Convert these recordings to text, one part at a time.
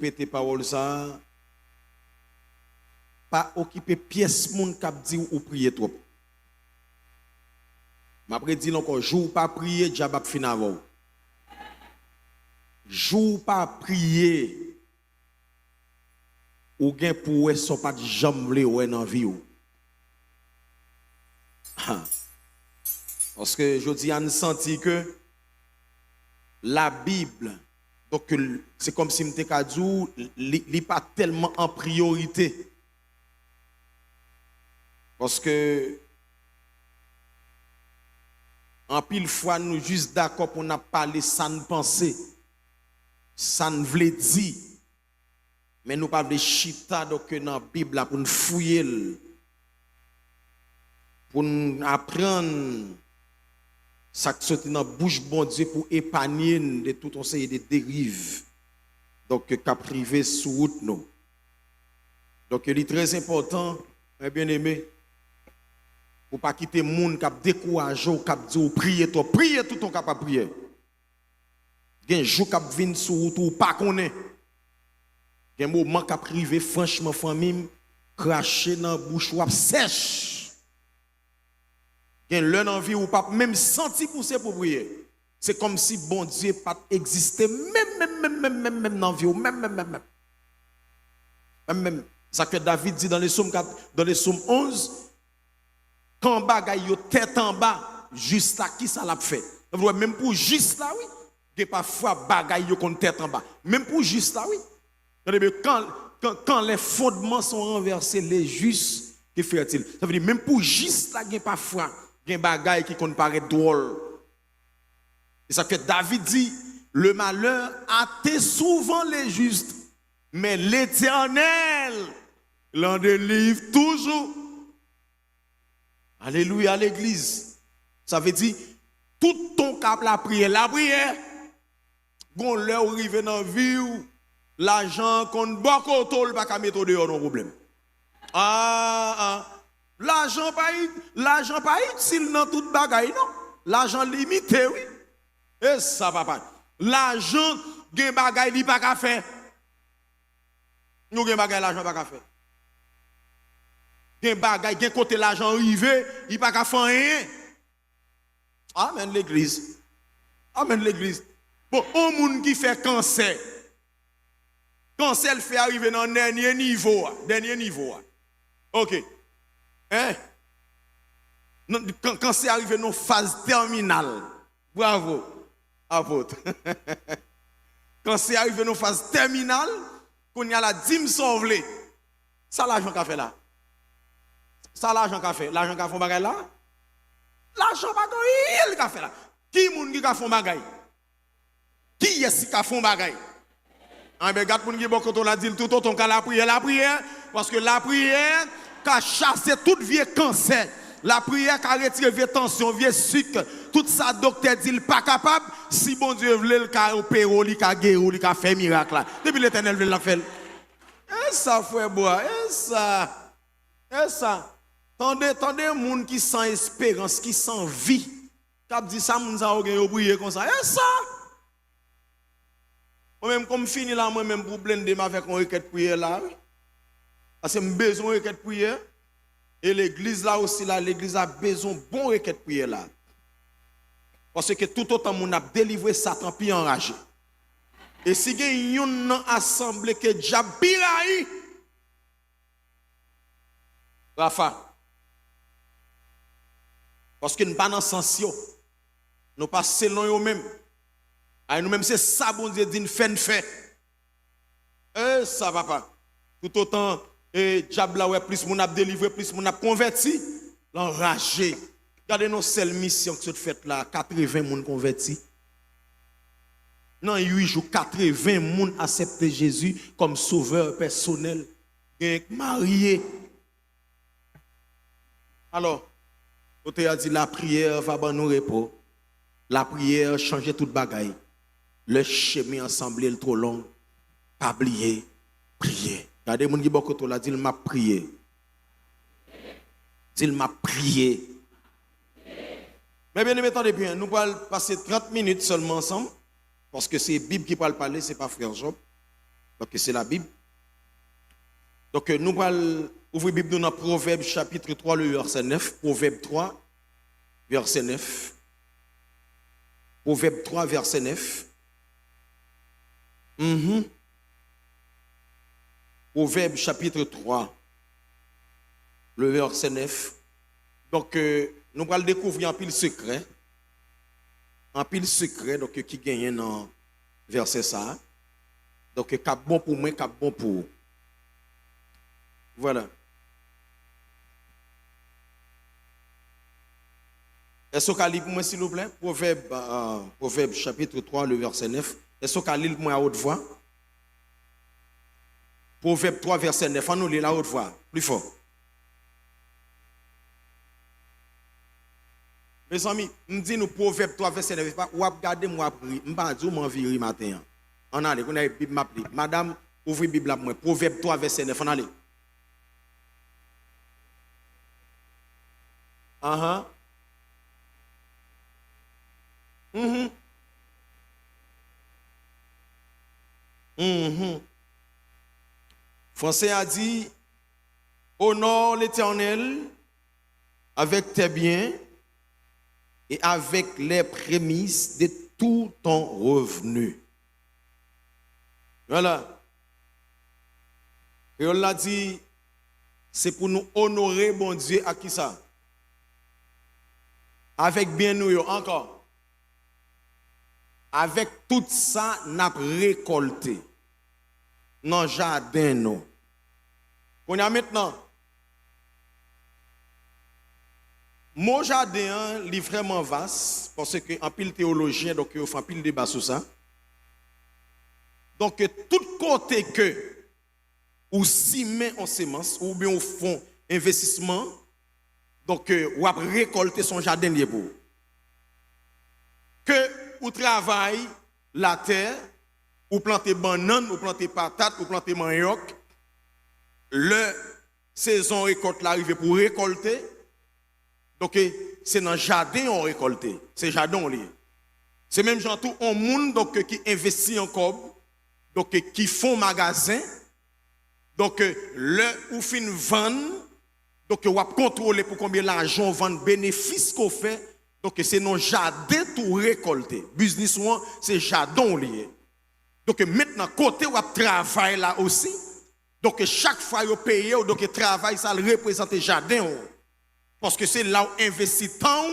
répéter parole ça, pas occuper pièce moun k'ap dit ou prier trop. M'après dit encore jour pas prier, diable a fin avant. Jour pas prier ou gen pour so pas de jambe vle ou dans vie ou. Parce que je dis, on senti que la Bible, donc c'est comme si m'était kadou, n'est pas tellement en priorité. Parce que en pile fois nous juste d'accord pour n'a parler ça ne penser, ça ne voulait dire, mais nous pas de chita donc dans la Bible pour nous fouiller, pour nous apprendre ça qui sort dans la bouche bon Dieu pour épargner de tout on sait des dérives donc qu'a privé sous route nous. Donc il est très important mes bien-aimés pour pas quitter monde qui a découragé ou qui a dit prier tout ton capable prier. Gen jour qui vinn sous route ou pas connaît. Gen moment qui privé franchement famille cracher dans bouche ou sèche. Gen l'un envie ou pas même senti pousser pour prier. C'est comme si bon Dieu pas existait même dans vie ou même. Ça que David dit dans les psaumes 11 quand bagay yo tête en bas juste là qui ça l'a fait. Même pour juste là oui, que parfois bagay yo kon tête en bas. Même pour juste là oui. Quand les fondements sont renversés les justes que fait-il? Ça veut dire même pour juste là gen parfois gen bagay qui kon paraît drôle. Et ça fait David dit le malheur hâte souvent les justes mais l'Éternel l'en délivre toujours. Alléluia à l'église. Ça veut dire tout ton cap la prière gon l'heure arrivé dans vie ou l'argent qu'on boko tol pas mettre dehors non problème. L'argent pas utile dans toute bagaille non. L'argent limité oui. Et ça papa. L'argent gen bagaille li pas ka faire. Nous gen bagaille l'argent pas ka faire. Gen bagay, gen côté l'argent arrivé, il pas qu'à faire rien. Amen l'église. Amen l'église. Bon, un monde qui fait cancer. Cancer le fait arriver dans le dernier niveau. OK. Hein? Cancer arrive dans phase terminale. Bravo. Apôtre. Cancer arrive dans phase terminale, qu'on y a la dîme sauvelée. Ça l'argent qu'a fait là. Ça l'argent qu'a fait. L'argent qu'a fait bagay là. L'argent bagay il qu'a fait là. Qui moun qui qu'a fait bagay? Qui est-ce qui a fait bagay? Ah ben gade moun qui bon quand on a dit tout autant qu'à la prière parce que la prière qu'a chassé toute vieux cancer. La prière qu'a retiré vieux tension, vieux sucre, tout ça docteur dit il pas capable si bon Dieu veut le qu'a opérer, il qu'a guérir, il qu'a fait miracle là. Depuis l'Éternel veut la faire. Et ça frère bois, et ça. Tendez moun qui sans espérance, qui sans vie. Cap dit ça moun ça ou prier comme ça. Et ça. Moi même comme fini là moi même pour blender avec une requête prière là. Parce que j'ai besoin de requête prière et l'église là aussi là, l'église a besoin de bon requête prière là. Parce que tout autant moun a délivré Satan puis enragé. Et si il y a une assemblée que diable piraille Rafa. Parce que nous pas dans sens nous pas selon eux même. Nous même c'est ça bon Dieu dit fait. Ça va pas. Tout autant diable là ouais plus mon a délivré plus mon a converti, l'enragé. Regardez nos seules missions que vous faites là, 80 moun convertis. Non, 8 jours 80 moun accepté Jésus comme sauveur personnel, marié. Alors, on a dit la prière va ban nous repos. La prière change toute bagaille. Le chemin ensemble est trop long. Pas oublier, prier. Regardez mon qui beaucoup la dit il m'a prié. Il m'a prié. Mais bien attendez bien, nous allons passer 30 minutes seulement ensemble parce que c'est Bible qui parle parler, c'est pas frère Job. Donc c'est la Bible. Donc nous allons ouvrir la Bible dans Proverbe chapitre 3, le verset 9. Proverbe 3, verset 9. Proverbe 3, verset 9. Proverbe chapitre 3, le verset 9. Donc nous allons découvrir un pile secret. Un pile secret donc, qui gagne dans verset ça. Donc, cap bon pour moi, cap bon pour vous. Voilà. Est-ce qu'on lit pour moi, s'il vous plaît? Proverbe chapitre 3, le verset 9. Est-ce qu'on lit pour moi à haute voix? Proverbe 3, verset 9. On nous lit à haute voix. Plus fort. Mes amis, nous disons Proverbe 3, verset 9. Ou regardez moi, je ne vais pas dire que je matin. On allait, on a une Bible m'appelée. Madame, ouvrez la Bible à moi. Proverbe 3, verset 9. On allait. Français a dit, honore l'Éternel avec tes biens et avec les prémices de tout ton revenu. Voilà. Et on l'a dit, c'est pour nous honorer bon Dieu à qui ça? Avec bien nous encore. Avec tout ça, nous avons récolté. Dans le jardin, nous. On a maintenant. Mon jardin est vraiment vaste, parce que en pile théologien, donc il fait un pile débat sur ça. Donc, tout côté que, ou si met en sémence, ou bien au fond investissement, donc, ou a récolté son jardin lié pour. Que, ou travaille la terre, ou planter banane, ou planter patate, ou planter manioc, le saison récolte l'arrivée pour récolter. Donc, c'est dans le jardin qu'on récolte. C'est le jardin lié. C'est même gens tout un monde donc, qui investit en cob, donc qui font magasin. Donc, le ou fin vendre, donc on va contrôler pour combien l'argent vend, bénéfice qu'on fait. Donc, c'est dans le jardin tout récolter. Business one, c'est jardin lié. Donc, maintenant, côté où on travaille là aussi. Donc, chaque fois qu'on paye, donc, le travail, ça représente le jardin. Parce que c'est là où investit tant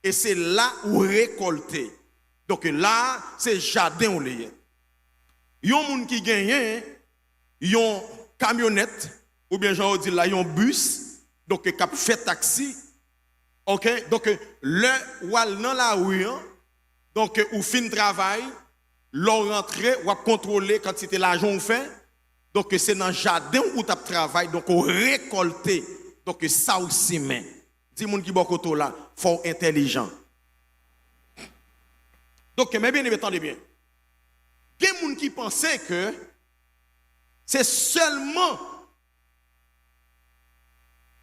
et c'est là où récolter. Donc là, c'est jardin où lié. Il y a des gens qui gagnent, ils ont camionnette, ou bien j'en dis là, ils ont bus, donc qui fait taxi. Ok, donc le ou dans la rue, donc ou fin travail, l'on rentre, ou contrôler quand c'était l'argent ou fait. Donc c'est dans le jardin où tu travailles, donc on récolter. Donc ça aussi, mais. Dis moun qui bokoto là, faut intelligent. Donc, mais bien, attendez bien. Il y a des gens qui pensaient que c'est seulement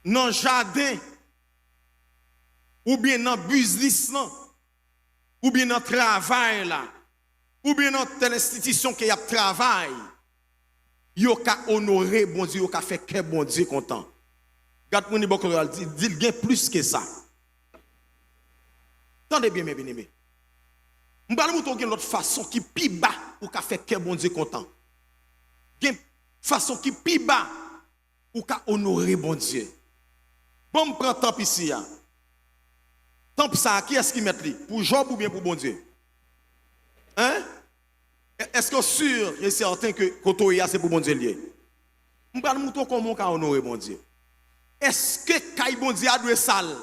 dans le jardin, ou bien dans le business, ou bien dans le travail, là, ou bien dans telle institution qui a travail, il y a honoré bon Dieu, il y a fait que bon Dieu content. Quand on dit il y a plus que ça. Attendez bien, mes bien-aimés. Je vais vous donner l'autre façon qui est plus bas pour faire que bon Dieu content. Il y a une façon qui est plus bas pour honorer bon Dieu. Bon, je prends temps ici. Temps ça, qui est-ce qui met lui? Pour Job ou bien pour bon Dieu? Hein? Est-ce que sûr et certain que Kotoya c'est pour bon Dieu lié? Je vais vous donner comment honorer bon Dieu. Est-ce que Kaï bon Dieu a doué sale?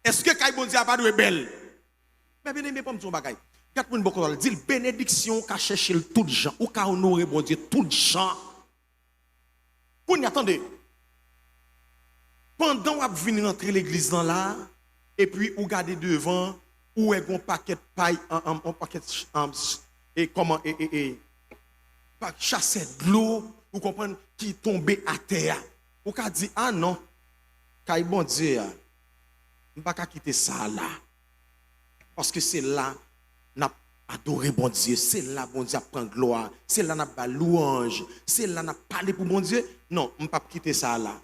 Est-ce que Kaï bon Dieu a pas doué belle? Mais bien aimé, pas me dire bagaille. Quatre moun beaucoup dit bénédiction qu'a chercher tout gens ou qu'a honorer bon Dieu tout gens. Pour n'y attendez. Pendant qu'on venir rentrer l'église dans là et puis ou garder devant ou un paquet de paille un paquet et comment pas chasser de l'eau ou comprendre qui tombait à terre. Ou qu'a dit ah non. Kaï bon Dieu. On pas quitter ça là. Parce que c'est là, n'a adorer bon Dieu, c'est là bon Dieu prend gloire, c'est là n'a pas louange, c'est là n'a parlé pour bon Dieu. Non, on ne peut pas quitter ça là.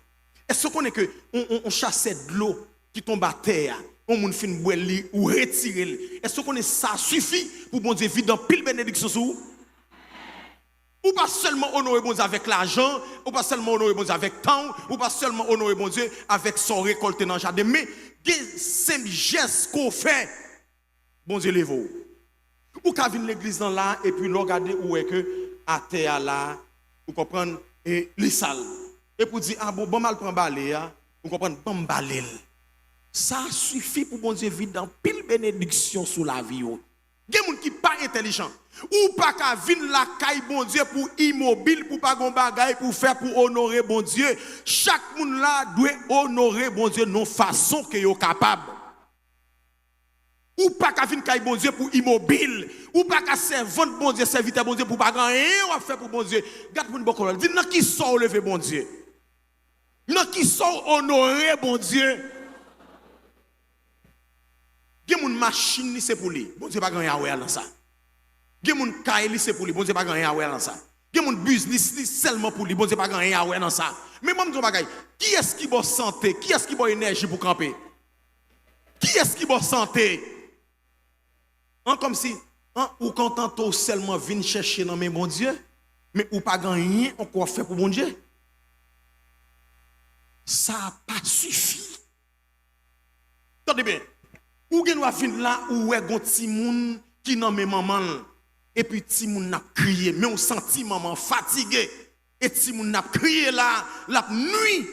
Est-ce qu'on est que on chassait de l'eau qui tombe à terre, on moun fin boire ou retirer. Est-ce qu'on est ça suffit pour bon Dieu vivre dans pile bénédiction sur vous? Ou pas seulement honorer bon Dieu avec l'argent, ou pas seulement honorer bon Dieu avec temps, ou pas seulement honorer bon Dieu avec son récolté dans le jardin, mais c'est gestes qu'on fait, bon Dieu les vaut. Ou qu'à venir l'église dans là, et puis regarder où est que à terre là, vous comprenez, et les salles. Et pour dire, ah bon mal prend balai, vous comprenez, bon balai. Ça suffit pour bon Dieu vivre dans pile bénédiction sous la vie. Il y a des gens qui ne sont pas intelligents. Ou pas qu'à venir la caille bon Dieu pour immobile, pour pas gon bagaille, pour faire, pour honorer bon Dieu. Chaque monde là doit honorer bon Dieu non façon que est capable. Ou pas qu'à venir caille bon Dieu pour immobile. Ou pas qu'à servir bon Dieu, serviteur bon Dieu pour pas gagner ou faire pour bon Dieu. Garde mon bon dit non qui sort lever bon Dieu. Non qui sort honorer bon Dieu. Gen moun machine c'est pour lui. Bon Dieu pas gagner à dans ça. Gen moun kaili c'est pour lui. Bon Dieu pas gagner à dans ça. Gen moun business seulement pour lui. Bon Dieu pas gagner à dans ça. Mais moi me bagay, qui est-ce qui boit santé? Qui est-ce qui boit énergie pour camper? Qui est-ce qui boit santé? Comme si ou content seulement vinn chercher dans mes bon Dieu, mais ou pas gagner encore fait pour bon Dieu. Ça n'a pas suffi. Attendez bien. Ou gen wa fin là ou est gon ti moun qui nan men maman et puis ti moun n'a crié mais on senti maman fatigué et ti moun n'a crié là la nuit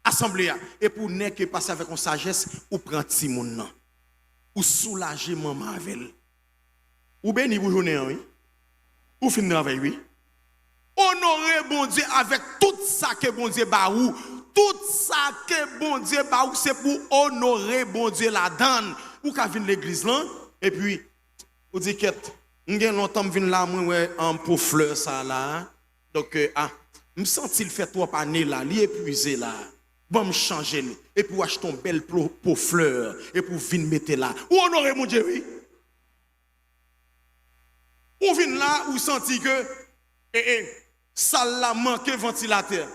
assemblée et pour n'est que passer avec une sagesse ou prend ti moun nan ou soulager maman avec ou béni pour journée oui ou fin travail oui honorer bon Dieu avec tout ça que bon Dieu ba ou. Tout ça que bon Dieu ba ou c'est pour honorer bon Dieu la donne. Ou ka vinn l'église là et puis ou dit quête m'gen longtemps vinn là moi ouais pour fleur ça là. Donc me senti il fait trop année là, li épuisé là. Bon me changer et puis acheter une belle pour fleur et pour vinn mettre là. Ou honorer mon Dieu oui. Ou vinn là ou senti que ça la manque ventilateur.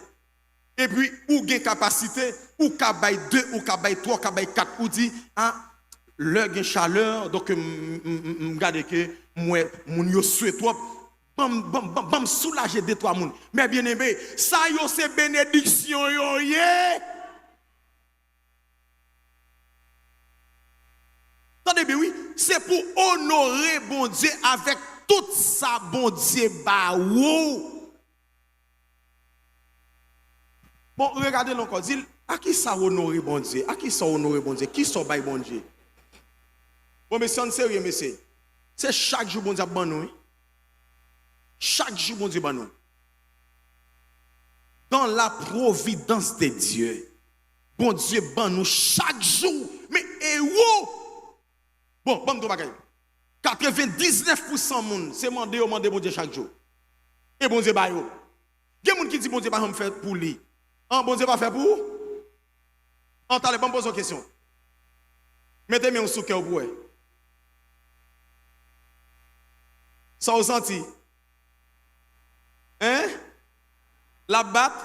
Et puis, ou gen capacité, ou kabay 2, ou kabay 3, kabay 4, ou dit, l'heure gen chaleur, donc, m'gade que, moi, moun yo souhaite trop, bam soulager de toi moun. Mais bien aimé, ça yo c'est bénédiction yo yé. Attendez bien, oui, c'est pour honorer bon Dieu avec tout ça, bon Dieu, ba ou. Bon, regardez encore, dit, à qui ça honorer bon Dieu? À qui ça honorer bon Dieu? Qui ça bail bon Dieu? Bon, mais c'est en sérieux, monsieur. C'est chaque jour bon Dieu ban nous. Chaque jour bon Dieu ban nous. Dans la providence de Dieu, bon Dieu ban nous chaque jour. Mais et où? Bon, bon, 99% monde, c'est mandé bon Dieu chaque jour. Et bon Dieu ba yo. Il y a des gens qui disent bon Dieu pas faire pour lui. Bon Dieu pas fait pour? On t'a bon pose une question. Mettez-moi un souke au bout. Ça vous senti? Hein? La batte?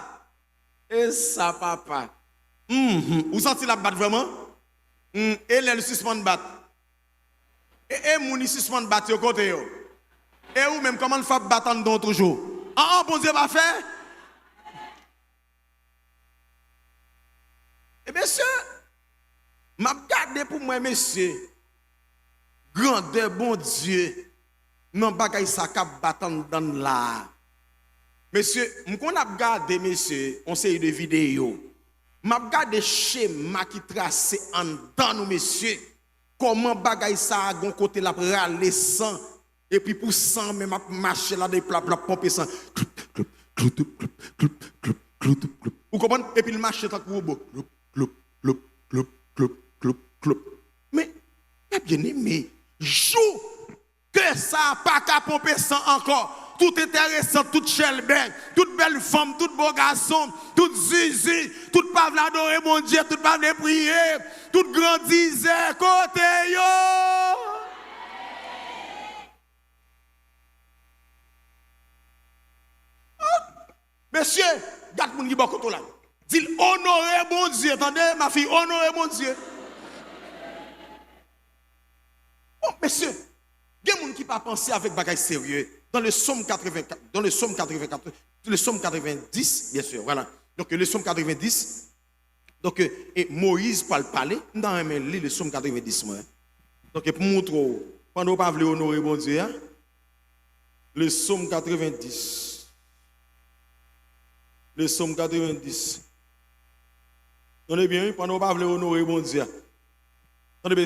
Et ça papa. Vous sentez la batte vraiment? Et elle suspend batte. Et mouni suspend batte au côté. Et ou même comment le fait battre en don toujours? Bon Dieu pas fait? Et monsieur, m'a gardé pour moi, monsieur, grandeur bon Dieu, non bagay sa kap battant dans là. Monsieur, m'kon a gardé, monsieur, on sait de vidéo. M'a gardé schéma qui tracé en dans nous, monsieur. Comment bagay sa a gon côté la râler sang, et puis pour sang, même marcher là, des plats, pomper sang. Vous comprenez? Et puis le marché tant que beau. Mais, bien aimé, joue que ça pas qu'à pomper sang encore. Tout intéressant, toute belle, toute belle femme, tout beau garçon, toute zizi, toute pas adorer mon Dieu, toute pas prier, toute grandisait côté yo. Monsieur, garde mon qui bon côté là. Dit honorer bon Dieu, attendez, ma fille, honorer bon Dieu. Bon, monsieur, il y a des gens qui pas pensé avec bagage sérieux. Dans le psaume 84, le psaume 90, bien sûr, voilà. Donc le psaume 90, donc et Moïse parler dans le psaume 90. Moi. Donc pour montrer, pendant qu'on ne veut pas honorer bon Dieu, hein, le psaume 90. Le psaume 90. Donnez bien, pendant qu'on ne veut pas honorer bon Dieu.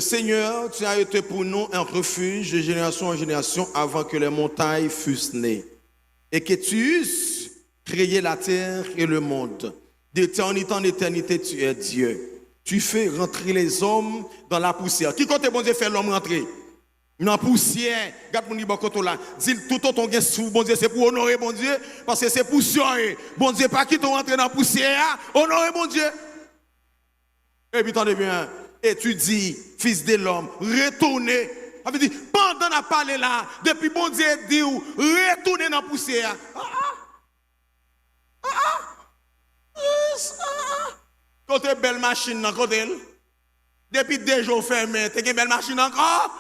Seigneur, tu as été pour nous un refuge de génération en génération avant que les montagnes fussent nées. Et que tu eusses créé la terre et le monde. D'éternité en éternité, tu es Dieu. Tu fais rentrer les hommes dans la poussière. Qui compte bon Dieu fait l'homme rentrer? Dans la poussière. Regarde mon libre là. Dis tout autant que sous bon Dieu, c'est pour honorer bon Dieu. Parce que c'est poussière. Bon Dieu, pas qui t'ont rentré dans la poussière. Honorer bon Dieu. Et puis, attendez bien. Et tu dis, fils de l'homme, retournez. Ça veut dire, pendant la parler là, depuis bon Dieu dit, retournez dans la poussière. Côté belle machine dans côté. Depuis 2 jours fermés, tu as une belle machine encore?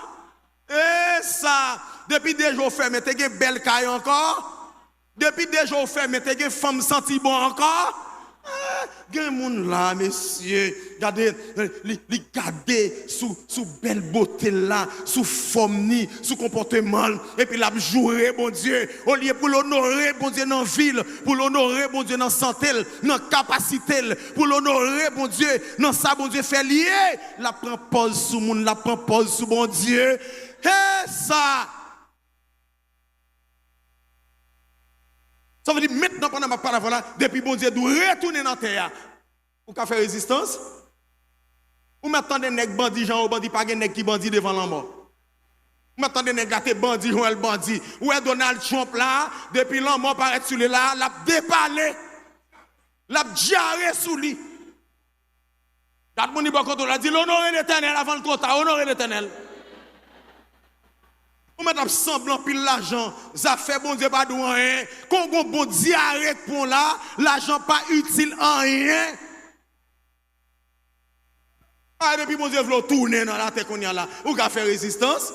Et ça, depuis 2 jours fermés, tu as une belle caille encore? Depuis 2 jours fermés, tu as une femme senti bon encore? Il y a des gens là, messieurs, regardez sous belle beauté là, sous forme, sous comportement, et puis la jouer, bon Dieu, au lieu pour l'honorer, bon Dieu, dans la ville, pour l'honorer, bon Dieu, dans la santé, dans la capacité, pour l'honorer, bon Dieu, dans ça, bon Dieu, fait lier, la prend pause sous monde, la prend pause sous bon Dieu, et ça. Ça veut dire maintenant pendant ma parole là, depuis bon Dieu doit retourner dans la terre. Ou qu'a faire résistance? Ou maintenant des nèg bandits Jean ou bandit pas des nèg qui bandit devant la mort. Ou maintenant des nèg gâté bandit Joël bandit. Ou est Donald Trump là, depuis la mort paraît sur lui là, l'a dépalé. L'a diarrhée sous lui. Garde mon bon côté là dit l'honorer l'Éternel avant le trop tard, honorer l'Éternel. On met semblant pile l'argent, ça fait bon Dieu pas de rien. Quand on bon Dieu arrête pour là, l'argent pas utile en rien. Ah, depuis bon Dieu veut tourner dans la tête qu'on y a là, ou qu'a fait résistance.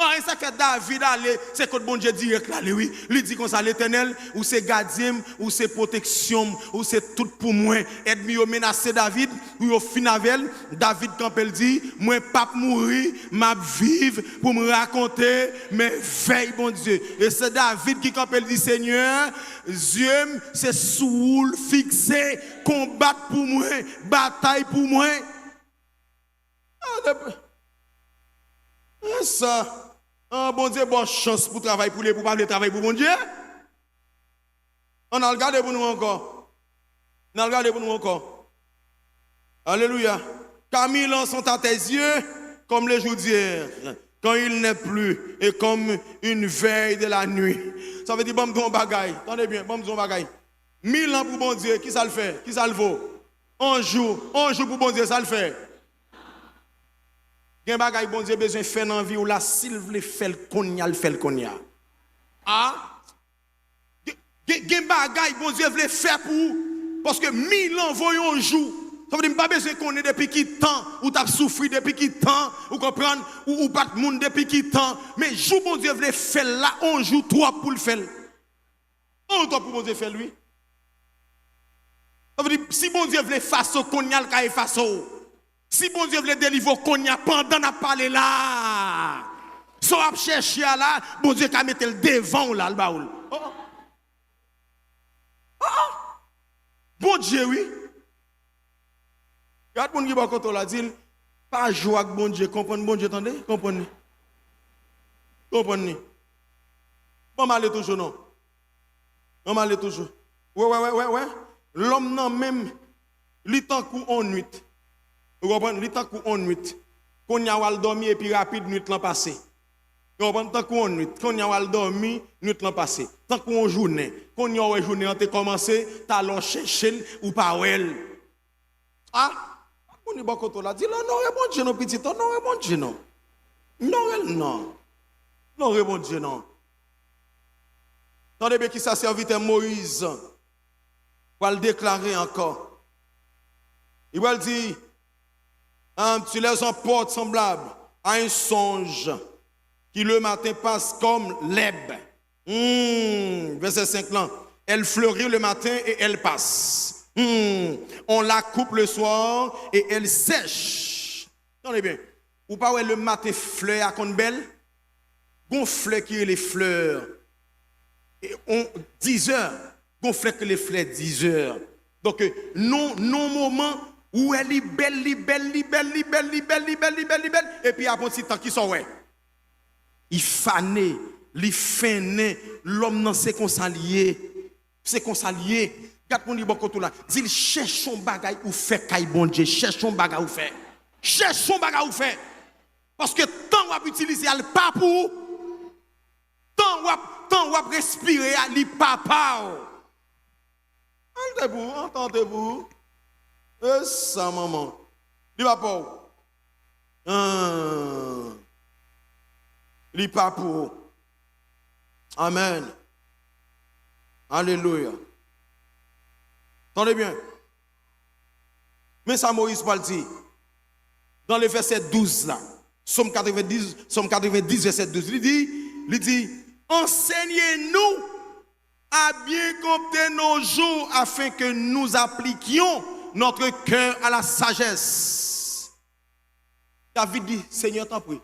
Ah, et ça fait David aller, c'est quand bon Dieu direct là, oui. Lui dit comme ça l'Éternel, ou c'est gardien, ou c'est protection, ou c'est tout pour moi. Aide-moi à menacer David, ou au finavel, David quand il dit, moi pas mourir, m'a vivre pour me raconter mes veilles, bon Dieu. Et c'est David qui quand il dit Seigneur, Dieu, c'est sous fixé, combattre pour moi, bataille pour moi. Ah, ça. Ah, bon Dieu, bonne chance pour travailler pour les pour pas travailler pour bon Dieu. On a regardé pour nous encore. On a regardé pour nous encore. Alléluia. Car 1000 ans sont à tes yeux comme les jours d'hier, quand il n'est plus, et comme une veille de la nuit. Ça veut dire, bon, mon bagaille. Attendez bien, bon, mon bagaille. 1000 ans pour bon Dieu, qui ça le fait? Qui ça le vaut? Un jour pour bon Dieu, ça le fait. Gen bagay bon Dieu besoin faire dans vie ou la s'il veut faire le konya. Ah? Gen bagay bon Dieu veut faire pour parce que 1000 ans voyons un jour. Ça veut dire pas besoin qu'on est depuis qui temps ou t'as souffert depuis qui temps ou comprendre ou battre monde depuis qui temps mais jour bon Dieu veut faire là un jour toi pour le faire. Un toi pour bon Dieu faire lui. Ça veut dire si bon Dieu veut faire ce konya le ka faire. Si bon Dieu veut délivrer Konya pendant n'a parlé là, so a chercher là, bon Dieu qu'a mettre le devant là le baoul. Bon Dieu oui. Regarde mon qui ba koto là dit pas jouer avec bon Dieu, comprendre bon Dieu attendez, comprendre. Comprendre. Bon mal toujours non. On mal toujours. Ouais. L'homme non même li tant coup en nuit. Vous comprenez? Il temps qu'on nuit. Qu'on y a dormi et puis rapide nuit l'an passé. Vous comprenez? Tant qu'on nuit. Qu'on y a dormi nuit l'an passé. Tant qu'on journée. Qu'on y a journée, on a commencé, t'as l'on chercher ou pas elle. Ah? On est bon quand on l'a dit, non, bon Dieu, non, petit, non, bon Dieu, non. Non. Non, bon Dieu, non. Attendez bien qui ça serviteur Moïse. va le déclarer encore. Il va le dire, tu les emportes semblables à un songe qui le matin passe comme l'herbe. Verset 5 là. Elle fleurit le matin et elle passe. On la coupe le soir et elle sèche. Attendez bien. Ou pas ouais, le matin fleur à qu'on belle. Gonfle qui est les fleurs. Et on 10 heures. Gonfle que les fleurs 10 heures. Donc non moment où elle est belle, et puis après un petit temps qui sort ouais. Il fané, il fené, l'homme non c'est qu'on s'allier. C'est qu'on s'allier. Quand on dit bon côté là, dit cherche son bagage ou fait caille bon Dieu, cherche son bagage ou fait. Cherche son bagage ou fait. Parce que tant on va utiliser elle pas pour tant on va respirer elle pas pas. Entendez-vous. Et ça maman. Il va pas. Il pas pour. Amen. Alléluia. Attendez bien. Mais ça, Moïse parle dit, dans le verset 12 là, Somme 90, verset 12, il dit, enseignez-nous à bien compter nos jours afin que nous appliquions notre cœur à la sagesse. David dit, Seigneur t'en prie.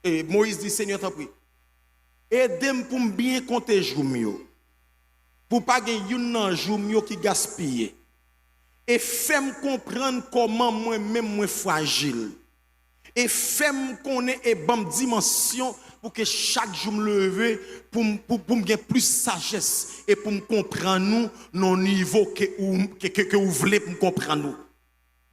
Et Moïse dit, Seigneur t'en prie. Aidez-moi pour bien compter jours mieux. Pour pas gagner un jour qui gaspille. Et fais-moi comprendre comment moi-même moi fragile. Et fais-moi connaître et bonne dimension pour que chaque jour me lever pour me gagner plus sagesse et pour me comprendre nous nos niveaux que vous voulez pour me comprendre nous.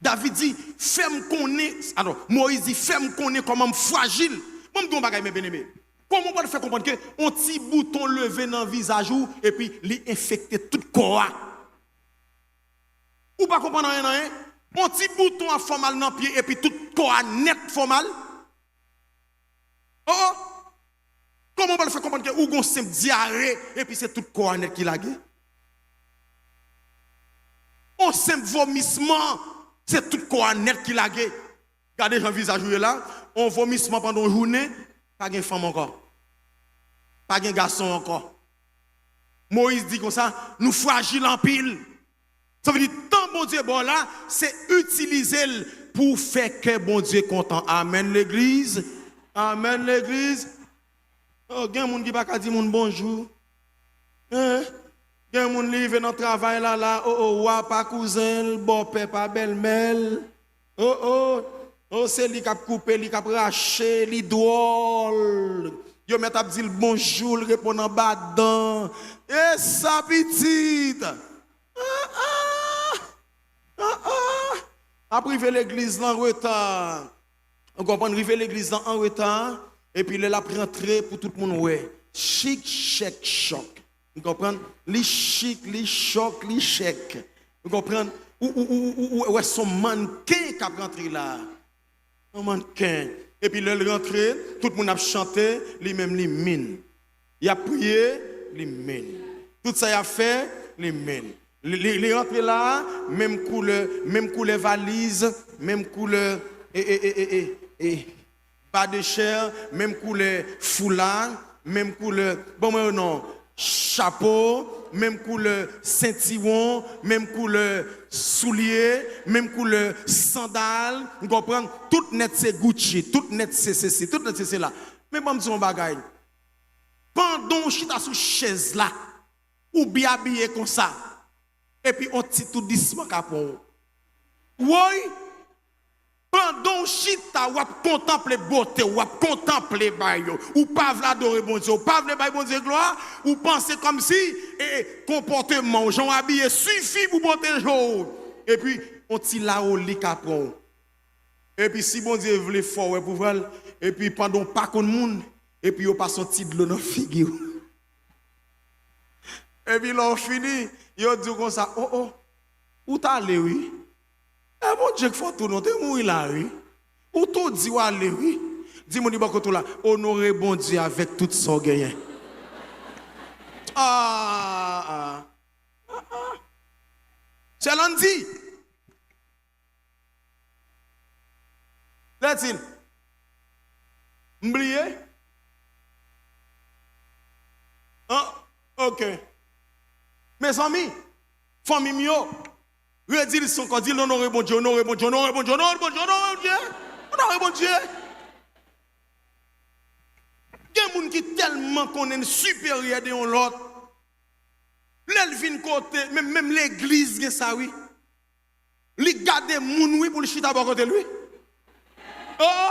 David dit fais-moi connaître alors Moïse dit fais-moi connaître comment me fragile. Moi me dis un bagage mes bien-aimés. Comment on peut faire comprendre que un petit bouton levé dans le visage et puis il infecte tout le corps. Ou pas comprendre rien. Un petit bouton a fait mal dans le pied et puis tout le corps net fait mal. Oh. Comment on peut faire comprendre que ou gon simple diarrhée et puis c'est tout le corps net qui l'a gagné. Un simple vomissement, c'est tout le corps net qui l'a gagné. Regardez le visage là, on vomissement pendant une journée, pas de femme encore. Pas de garçon encore. Moïse dit comme ça, nous fragiles en pile. Ça veut dire, tant bon Dieu bon là, c'est utiliser pour faire que bon Dieu content. Amen l'église. Amen l'église. Oh, il y a des gens qui ne pas dire bonjour. Il y a des gens qui vivent dans le travail là. Oh, pas cousin, bon père, pas belle-mère. Oh, c'est lui qui a coupé, lui qui a raché, lui drôle. Yo met à dire bonjour, répond en bas dedans. Et sa petite. Après, il l'église en retard. On comprend, arriver l'église en retard. Et puis, il a rentré pour tout le monde. Ouais. Chic, chèque, choc. Vous comprenez? Les chic, les chocs, les chèques. Vous comprenez? Où est son mannequin qui a rentré là? Un mannequin. Et puis, il est rentré, tout le monde a chanté, lui-même, les mine. Il a prié, les mine. Tout ça, il a fait, les mine. Il est rentré là, même couleur valise, même couleur bas de chair, même couleur foulard, même couleur, bon non, chapeau, même couleur ceinturon, même couleur soulier, même couleur sandales, vous comprenez? Tout net c'est Gucci, tout net c'est ceci, tout net c'est là. Mais bon, je dis un bagage. Pendant que je suis sous chaise là, ou bien habillé comme ça, et puis on tire tout doucement capon. Oui, pendant chita ou contempler beauté ou contempler bayo ou pas l'adorer bon Dieu, ou pas le bon Dieu gloire, ou penser comme si comportement gens habillé suffit pour monter jour. Et puis on tire là au lit capon. Et puis si bon Dieu voulait fort pour voir et puis pendant pas qu'on monde et puis on passe un petit de l'eau dans figure. Et puis l'on finit, il dit comme ça, où t'as allé, oui? Eh bon Dieu, il faut tout noter, où il a, oui? Où tout dit, où aller, oui? Dis-moi, dis-moi, tout là, honorer bon Dieu avec toute son gain. C'est lundi. Latin. M'oubliez? Ah, ok. Mes amis, famille mio, redis son qu'on dit l'honoré bon Dieu, honoré bon Dieu, honoré bon Dieu, honoré bon Dieu, honoré bon Dieu, honoré bon Dieu. Il y a des gens qui tellement connaissent supérieur de l'autre. L'elvin côté, même l'église, ça oui. Li garde moun oui pour le chita à côté lui. Oh!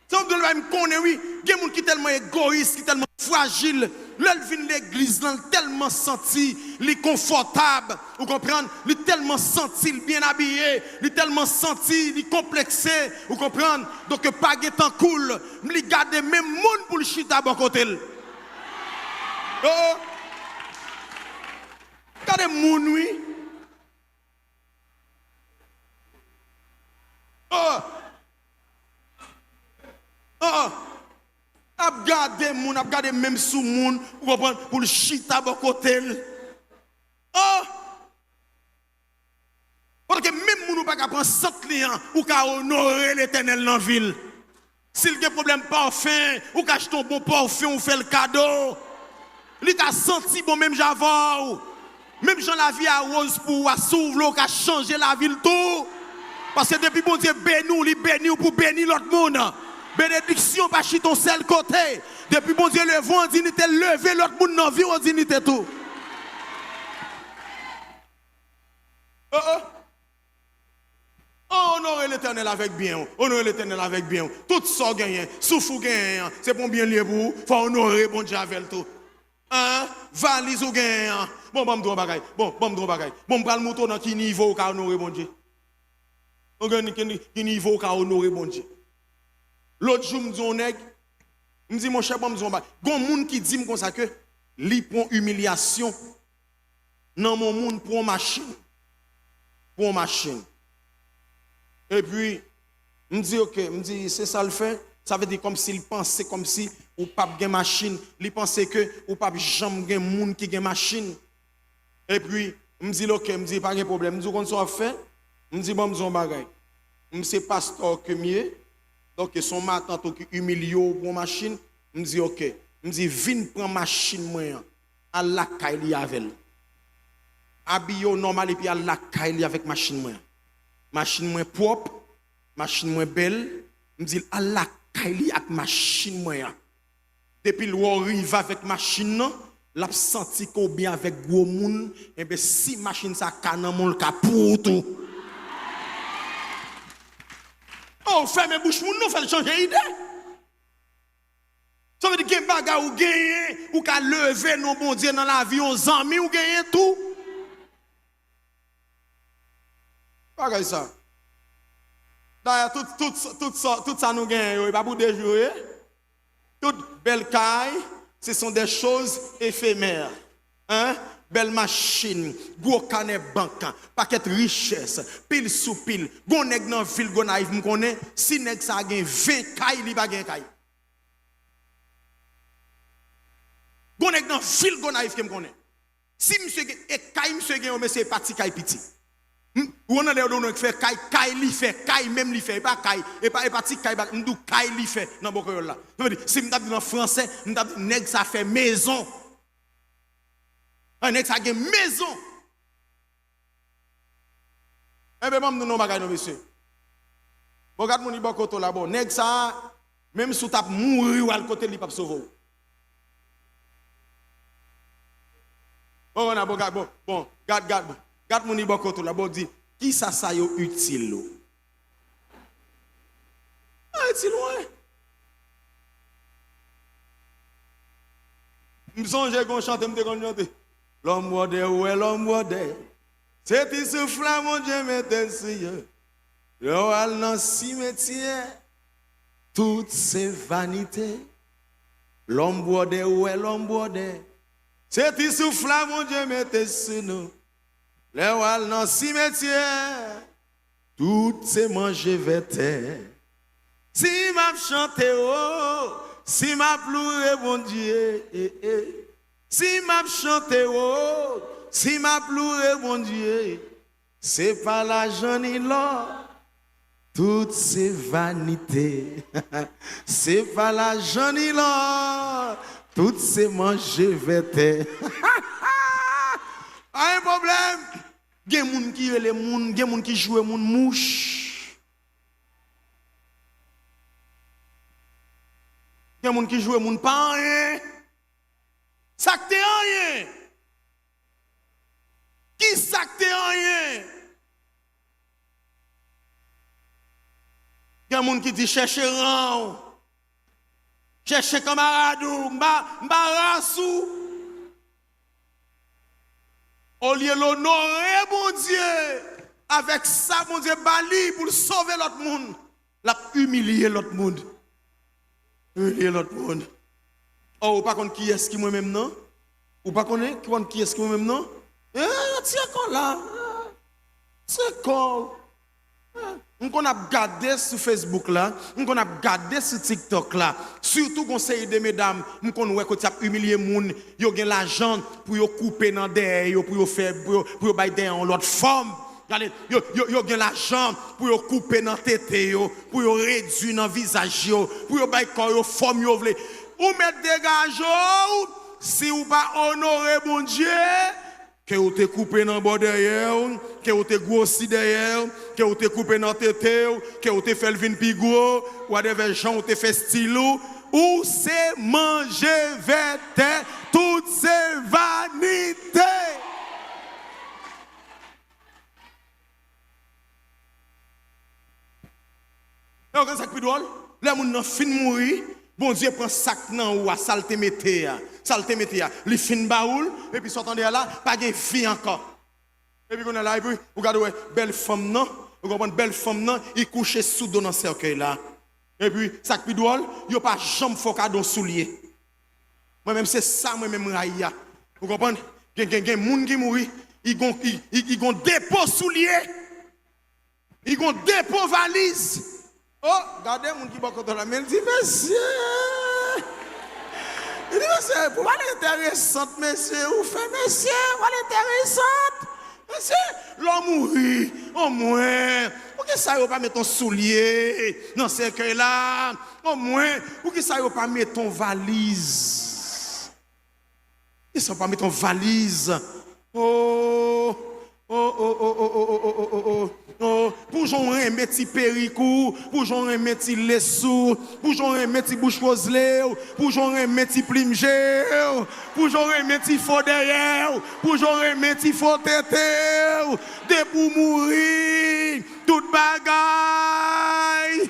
Ça on doit me connaître oui. Il y a des gens qui tellement égoïste, qui tellement fragile. L'elvin l'église tellement senti, li confortable, vous comprenez? Li tellement senti, bien habillé, li tellement senti, li complexé, vous comprenez? Donc pas temps cool, li garde même monde pour le chita à côté. Oh! Regardez moun oui. Oh! Oh! Ap gade moun, ap gade même sous moun, pour le chita à côté. Oh! Parce que même moun ou pas prendre 100 clients, ou ka honorer l'Éternel dans la ville. S'il y a un problème parfum, ou ka acheter un bon parfum, ou fait le cadeau. Li ka senti bon même j'avou. Même Jean la vie à rose pour s'ouvrir, ou ka changer la ville tout. Parce que depuis bon Dieu béni, li béni ou pour bénir l'autre monde. Bénédiction pas chi ton seul côté. Depuis bon Dieu le vent en dignité, lever l'autre monde dans vie en dignité tout. Oh oh. Honorer l'Éternel avec bien. Honorer l'Éternel avec bien. Tout ça gagne, souffle gagne. C'est pour bien lié pour faut honorer bon Dieu avec tout. Hein? Valise ou gagne. Bon me bagay. Bon me bagay. Bon pral mouton dans qui niveau ka honorer bon Dieu. On gagne qui niveau ka honorer bon Dieu. L'autre jour, me dit mon cher, bon, me dit, gon moun qui dit comme ça que li prend humiliation dans mon monde pour une machine. Pour une machine. Et puis, me dit, ok, me dit, c'est ça le fait. Ça veut dire comme s'il pensait comme si ou pas gen machine. Il pensait que ou pas jamais gen moun qui gen machine. Et puis, me dit, ok, me dit, pas de problème. Me dit, qu'on soit fait. Me dit, bon, me dit, bagay. Me c'est pasteur que mieux. Donc, son matin, qui humilie pour machine, me dit, ok, me dit, viens prendre machine, moi, à la caille avec elle. Habillé normal, et puis à la caille avec machine, moi. Machine, moi, propre, machine, moi, belle, me dit, à la caille avec machine, moi. Depuis le arrive avec machine, l'a senti qu'on bien avec gros moun, et bien, si machine, ça canon, mon cas pour tout. Oh, ferme bouche, nous fait changer d'idée. Ça veut dire que baga ou gagner, ou qu'à lever nos bon Dieu dans la vie, aux amis, ou gagner tout. Pas ça. D'ailleurs, tout ça nous gagne, pas pour déjouer. Toute belle caille, ce sont des choses éphémères. Hein? Belle machine, gros canet banque, paquet richesse, pile sous pile, gon nèg nan ville gon naïf m connaît, si nèg ça gen 20 kay li pa gen kay. Gon nèg nan ville gon naïf ke m connaît. Si monsieur gen e kay monsieur gen mais c'est parti kay petit. Ou on a l'air de faire kay li fait, kay même li fait, pas kay, et pas parti kay ba m'dou kay li fait dans bokol là. Si m t'a dit en français, m t'a dit nèg ça fait maison. Un ex a une maison. Eh bien, je ne sais pas, monsieur. Regarde mon ibokoto là-bas. Nèg ça, même si tu as mouru ou à côté, il ne peut pas sauver. Bon, garde mon ibokoto là-bas. Dit, qui ça est utile? Ah, utile, ouais. Je me songe qu'on chante, je me chanter. L'homme modé, ouais, l'homme modé. C'est il souffle, mon Dieu, mettez le le roi dans le cimetière, toutes ces vanités. L'homme modé, ouais, l'homme modé. C'est il souffle, mon Dieu, mettez nous. Le roi dans le cimetière, toutes ces manger vêtements. Si m'a chanté, oh, si m'a pleuré, mon Dieu, Si m'a chanté, oh, si m'a pleuré, mon Dieu, c'est pas l'argent ni l'or, toutes ces vanités. C'est pas l'argent ni l'or, toutes ces manger vêtés. Pas un problème. Il y a des gens qui les moun, il y a des gens qui jouent moun mouche. Il y a des gens qui jouent moun pas rien. Ça t'est rien. Qui ça t'est rien? Il y a des gens qui disent chercher rang. Chercher camarade, m'barrassou. Au lieu l'honorer, mon Dieu, avec ça, mon Dieu, bali pour sauver l'autre monde. L'a humilier l'autre monde. Humilier l'autre monde. Oh, ou pas contre qui est-ce qui moi-même non? Ou pas contre qui est-ce qui moi-même non? Tiens, qu'on là. C'est quoi? On a gardé sur Facebook là, on a gardé sur TikTok là, surtout conseil de mesdames, on voit que tu as humilié moun, yo gen l'argent pour yo couper dans derrière, pour yo faire pour yo bailler derrière l'autre forme. Regardez, yo gen l'argent pour yo couper dans tête yo, pour yo réduire dans visage yo, pour yo bailler corps yo forme yo vle. Ou mettre dégage si ou pas honorer bon Dieu. Que vous te coupé dans le bord derrière, que vous te grossi derrière, que vous te coupé dans la tête, que vous te fait le vin pigo, ou des gens te fait stylo, ou c'est manger vêtements, toutes ces vanités. Et on a ça qui est drôle, les gens ont fin mourir. Bon Dieu prend sac nan ou a saleté mété li fin baoul et puis s'entendez là pas de fille encore et puis on est là et puis regardez belle femme non vous comprenez belle femme non il couche sous dans cercueil là et puis ça qui drôle yo pas jambe faux cadeau soulier moi même c'est ça moi même raïa vous comprenez gen moun qui mouri il gon dépôt soulier il gon dépôt valise. Oh, regardez mon qui beaucoup dans la main, il dit monsieur. Il dit monsieur, pour l'intéressante, monsieur, ou fait monsieur, pour l'intéressante. Monsieur, l'homme mourit, au moins. Pour que ça ne pas mettre ton soulier dans ce cercueil là, au moins. Pour que ça ne pas mettre ton valise. Ils ne sont pas mettre ton valise. Oh. Pour j'en un petit péricou, pour j'en un petit lessou, pour j'en un petit bouche roselé, pour j'en un petit plimgé, pour j'en un petit faux derrière, pour j'en un petit faux tété, de pour mourir, toute bagaille.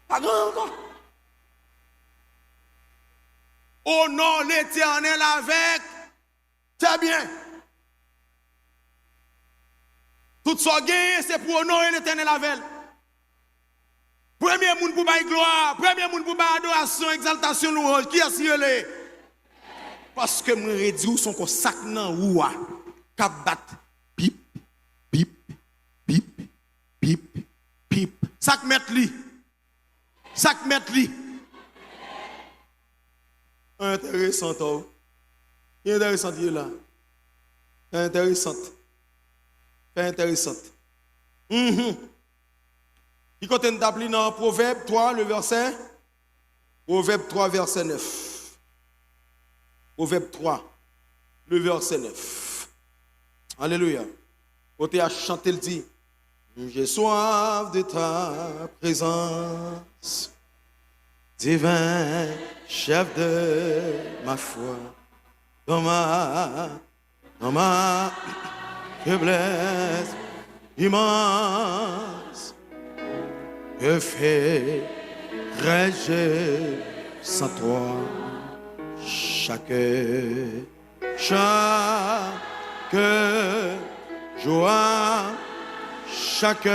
Pas grand encore. Honore l'Éternel avec. C'est bien. Tout ça gagne, c'est pour honorer l'Éternel avec. Premier monde pour bailler gloire, premier monde pour bailler adoration, exaltation, louange. Qui est-ce? Parce que moi réduis son ko sac nan roua, k'ap bat pip pip pip pip pip. Sac mettre li. Sac mettre li. Intéressant, oh. Intéressant, il est là. Intéressant. Intéressant. Il continue d'appeler dans Proverbe 3, le verset. Proverbe 3, verset 9. Proverbe 3, le verset 9. Alléluia. Côté à chanter, il dit: j'ai soif de ta présence, divin chef de ma foi, dans ma faiblesse immense, que ferais-je sans toi? Chaque joie, chaque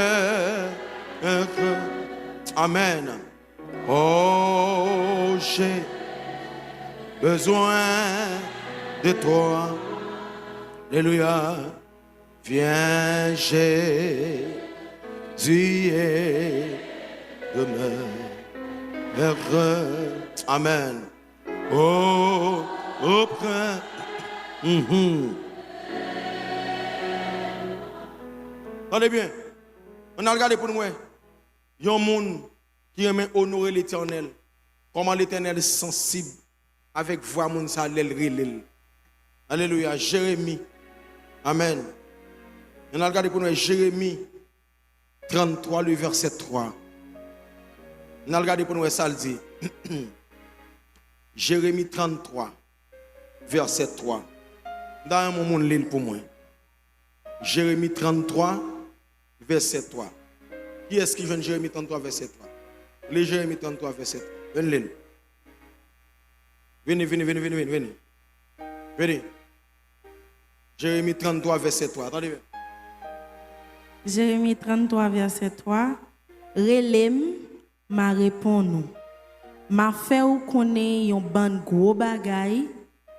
Amen. Oh, j'ai besoin de toi. Alléluia. Viens, Jésus, et demeure. Amen. Oh, auprès. Attendez bien. On a regardé pour nous. Il y a un monde qui aime honorer l'Éternel. Comment l'Éternel est sensible avec voix moun sa l'el. Alléluia. Jérémie. Amen. On a regardé pour nous Jérémie 33, le verset 3. On a regardé pour nous ça le dit. Jérémie 33, verset 3. Dans mon monde l'île pour moi. Jérémie 33, verset 3. Qui est-ce qui vient Jérémie 33, verset 3? Les Jérémie 33, verset 3. Venez. Venez. Jérémie 33, verset 3. Attendez bien. Jérémie 33, verset 3. Relem m'a répondu. M'a fait ou connaît yon ban gros bagay,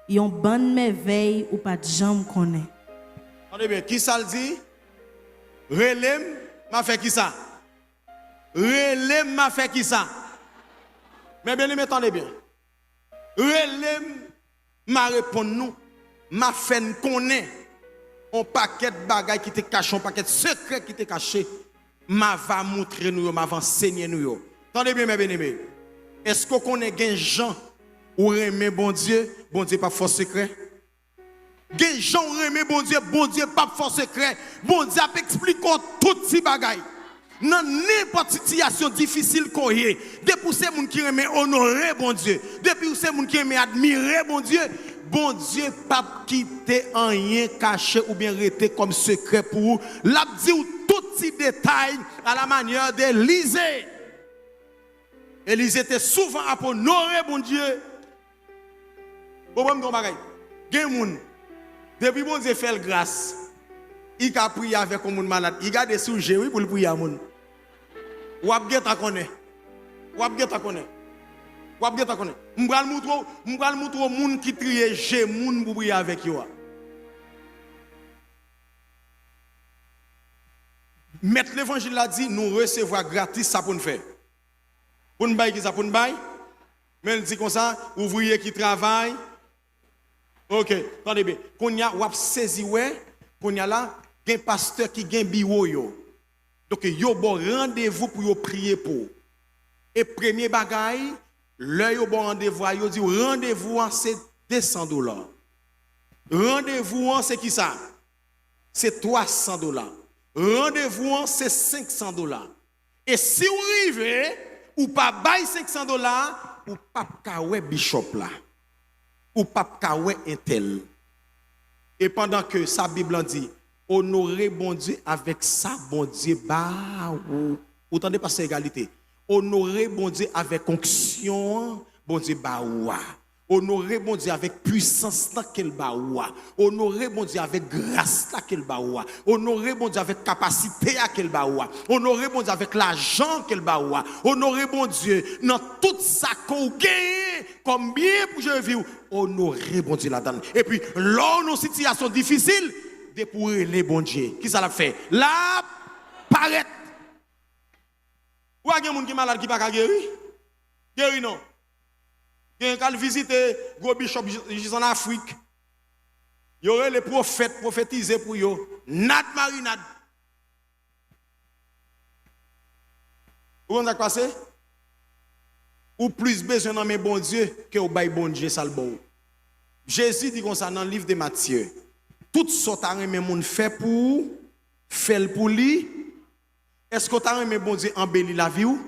yon ban merveille ou pas de jambe connaît. Attendez bien. Qui ça le dit? Relem m'a fait qui ça? Relem m'a fait qui ça? Mais bien, attendez bien. Relem m'a répondu nous. M'a fait nous connaît un paquet de bagailles qui te caché, un paquet de secrets qui te caché. M'a va montrer nous, m'a va enseigner nous. Attendez bien, mes bien-aimés. Est-ce qu'on connaît des gens ou remet bon Dieu pas force secret? Des gens ou remet bon Dieu pas force secret. Bon Dieu explique toutes ces bagailles. Dans n'importe situation difficile qu'on y est, depuis ces gens qui remet honorer bon Dieu, depuis ces gens qui remet admirer bon Dieu pas quitter rien caché ou bien rester comme secret pour vous. L'a dit tous ces détails à la manière d'Élisée. Élisée était souvent à honorer bon Dieu. Bon bagay. Gen moun depuis bon Dieu fait grâce, il a prié avec un monde malade, il a des sujets oui pour le prier à moun. Ou ap gen ta connaît. M'bral moutro moun qui triye j'ai moun pour prier avec yo. Mettre l'évangile l'a dit nous recevoir gratis ça pour nous faire. Pour nous bailler qui ça pour nous bailler. Mais il dit comme ça ouvrier qui travaille. OK, attendez bien. Qu'on y a ou ap saisi ouais, qu'on y a là gen pasteur qui gen bureau yo. Donc, yo bon rendez-vous pour yo prier pour. Et premier bagaille, là yo bon rendez-vous, yo dit rendez-vous c'est $200. Rendez-vous c'est qui ça? C'est $300. Rendez-vous c'est $500. Et si vous arrivez ou pas bail $500, ou pas kawé bishop là. Ou pas kawé intel. Et pendant que sa Bible dit honorer bon Dieu avec ça, bon Dieu, bah, ou entendez pas cette égalité. Honorer bon Dieu avec onction, bon Dieu, bah, ouah. Honorer bon Dieu avec puissance, laquelle bah, ouah. Honorer bon Dieu avec grâce, laquelle bah, ouah. Honorer bon Dieu avec capacité, laquelle bah, ouah. Honorer bon Dieu avec l'argent, laquelle bah, ouah. Honorer bon Dieu dans tout ça qu'on gagne, comme bien pour je vis. Honorer bon Dieu là-dedans. Et puis, lors de situation difficile, dépouiller les bons dieux. Qui ça l'a fait? La paraît. Ou a des gens qui sont malades qui ne peuvent pas guérir? Guérir non. Quand ils visitent gros bishop en Afrique, il y aurait les prophètes prophétisés pour eux. Nad marinade. Vous comprenez ce qui passe? Ou plus besoin de mes bon Dieu que au bail bon Dieu ça le bon. Jésus dit comme ça dans le livre de Matthieu. Toutes sortes de monde fait pour lui. Est-ce que tu as aimé bon Dieu embellir la vie ou?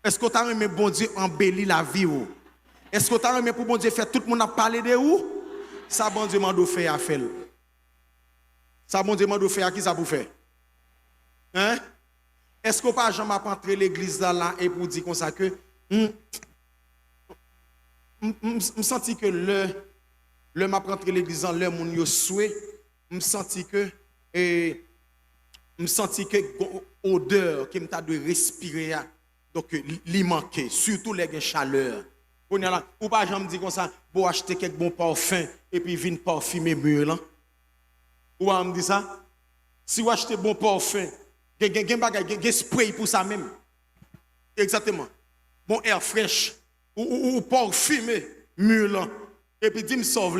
Est-ce que tu as aimé bon Dieu embellir la vie ou? Est-ce que tu as aimé pour bon Dieu faire tout le monde a parlé de où? Ça bon Dieu m'a fait à faire. Ça bon Dieu m'a fait à qui ça pour faire? Hein? Est-ce que pas jamais entrer l'église là et pour dire comme ça que me senti que le m'a rentré l'église en l'heure mon yo souhait me senti que odeur qui me t'a de respirer donc li manquait surtout les chaleur on y a là ou pas jamais dit comme ça pour acheter quelques bons parfums et puis vinn parfumer mur là ou on me dit ça si vous achetez bon parfum gen spray pour ça même exactement bon air fraîche ou parfumer mur là et puis dit me sauve